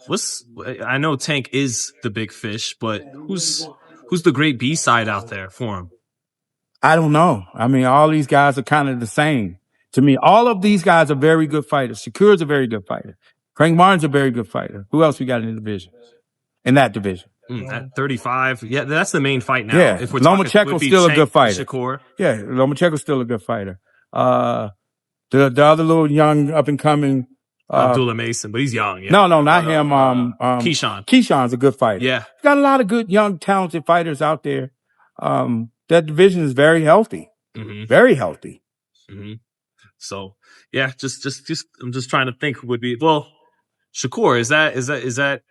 I know Tank is the big fish, but who's the great B side out there for him? I don't know. I mean, all these guys are kind of the same to me. All of these guys are very good fighters. Shakur's a very good fighter. Frank Martin's a very good fighter. Who else we got in the division? In that division? At 35, yeah, that's the main fight now. Yeah, if we're Lomachenko's still a good fighter. Shakur. Yeah, Lomachenko's still a good fighter. The other little young up and coming Abdullah Mason, but he's young. Yeah. No, not him. Keyshawn. Keyshawn's a good fighter. Yeah, got a lot of good young talented fighters out there. That division is very healthy. Very healthy. So yeah, just I'm just trying to think who would be Shakur. Is that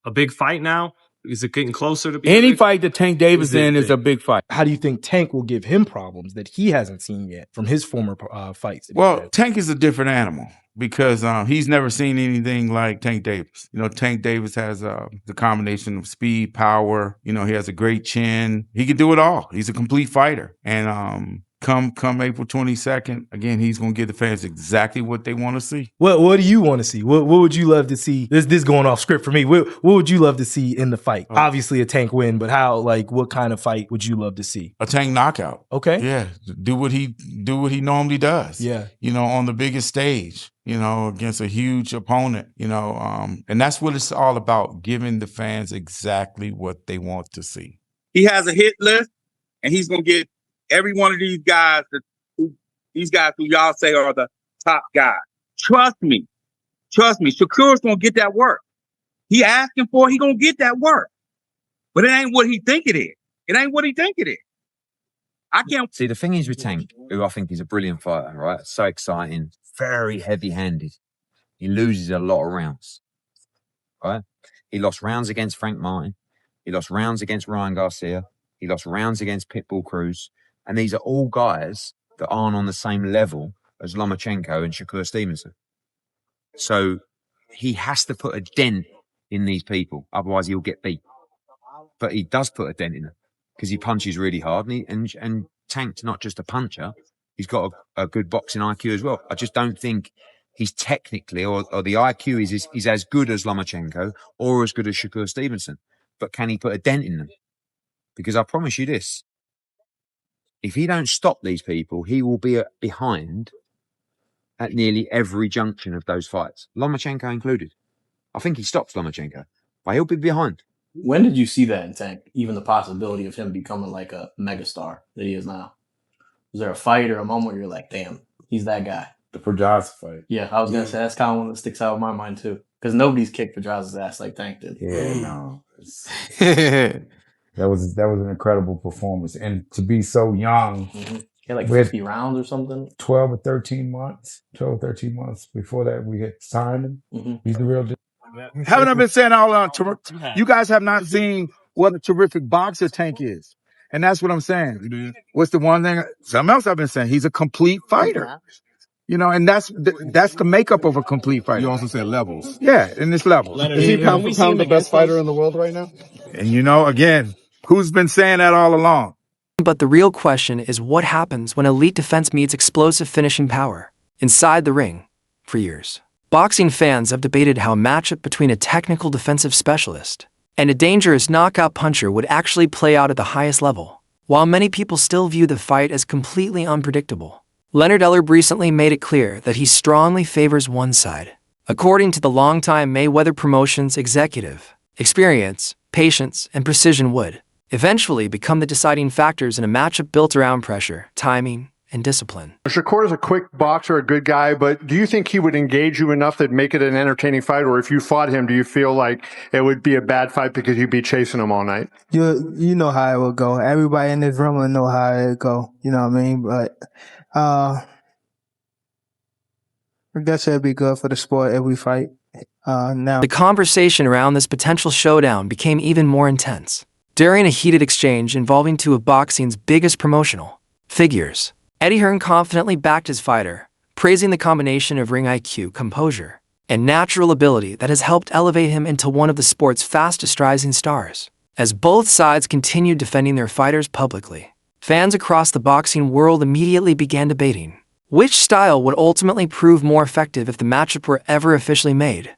a big fight now? Is it getting closer to being any fight that Tank Davis is a big fight? How do you think Tank will give him problems that he hasn't seen yet from his former fights? Well, Tank is a different animal because he's never seen anything like Tank Davis. You know, Tank Davis has the combination of speed, power. You know, he has a great chin. He can do it all. He's a complete fighter. And come April 22nd, again, he's going to give the fans exactly what they want to see. What do you want to see? What would you love to see? This going off script for me. What would you love to see in the fight? Obviously a Tank win, but what kind of fight would you love to see? A Tank knockout. Okay. Yeah. Do what he normally does. Yeah. You know, on the biggest stage, you know, against a huge opponent, you know, and that's what it's all about, giving the fans exactly what they want to see. He has a hit list, and he's going to get every one of these guys who y'all say are the top guys. Trust me. Shakur's going to get that work. He asking for it, he going to get that work. But it ain't what he think it is. I can't see. The thing is with Tank, who I think is a brilliant fighter, right? So exciting, very heavy-handed. He loses a lot of rounds, right? He lost rounds against Frank Martin. He lost rounds against Ryan Garcia. He lost rounds against Pitbull Cruz. And these are all guys that aren't on the same level as Lomachenko and Shakur Stevenson. So he has to put a dent in these people. Otherwise, he'll get beat. But he does put a dent in them because he punches really hard. And Tank's not just a puncher. He's got a good boxing IQ as well. I just don't think he's technically, or the IQ is as good as Lomachenko or as good as Shakur Stevenson. But can he put a dent in them? Because I promise you this. If he don't stop these people, he will be behind at nearly every junction of those fights, Lomachenko included. I think he stops Lomachenko, but he'll be behind. When did you see that in Tank? Even the possibility of him becoming like a megastar that he is now? Was there a fight or a moment where you're like, damn, he's that guy? The Pedraza fight. Yeah, I was going to say, that's kind of one that sticks out in my mind too. Because nobody's kicked Pedraza's ass like Tank did. Yeah, no. That was an incredible performance. And to be so young. He had like 50 rounds or something. 12 or 13 months before that we had signed him. He's the real deal. Haven't I been saying all along? You guys have not seen what a terrific boxer Tank is. And that's what I'm saying. What's the one thing? Something else I've been saying. He's a complete fighter. You know, and that's the makeup of a complete fighter. You also said levels. Yeah, in this level. Is he pound for pound the best fighter in the world right now? And you know, again, who's been saying that all along? But the real question is what happens when elite defense meets explosive finishing power inside the ring for years. Boxing fans have debated how a matchup between a technical defensive specialist and a dangerous knockout puncher would actually play out at the highest level. While many people still view the fight as completely unpredictable, Leonard Ellerbe recently made it clear that he strongly favors one side. According to the longtime Mayweather Promotions executive, experience, patience, and precision would eventually become the deciding factors in a matchup built around pressure, timing, and discipline. Shakur is a quick boxer, a good guy, but do you think he would engage you enough that make it an entertaining fight? Or if you fought him, do you feel like it would be a bad fight because you'd be chasing him all night? You know how it would go. Everybody in this room will know how it would go. You know what I mean? But I guess it'd be good for the sport if we fight. Now, the conversation around this potential showdown became even more intense. During a heated exchange involving two of boxing's biggest promotional figures, Eddie Hearn confidently backed his fighter, praising the combination of ring IQ, composure, and natural ability that has helped elevate him into one of the sport's fastest rising stars. As both sides continued defending their fighters publicly, fans across the boxing world immediately began debating which style would ultimately prove more effective if the matchup were ever officially made.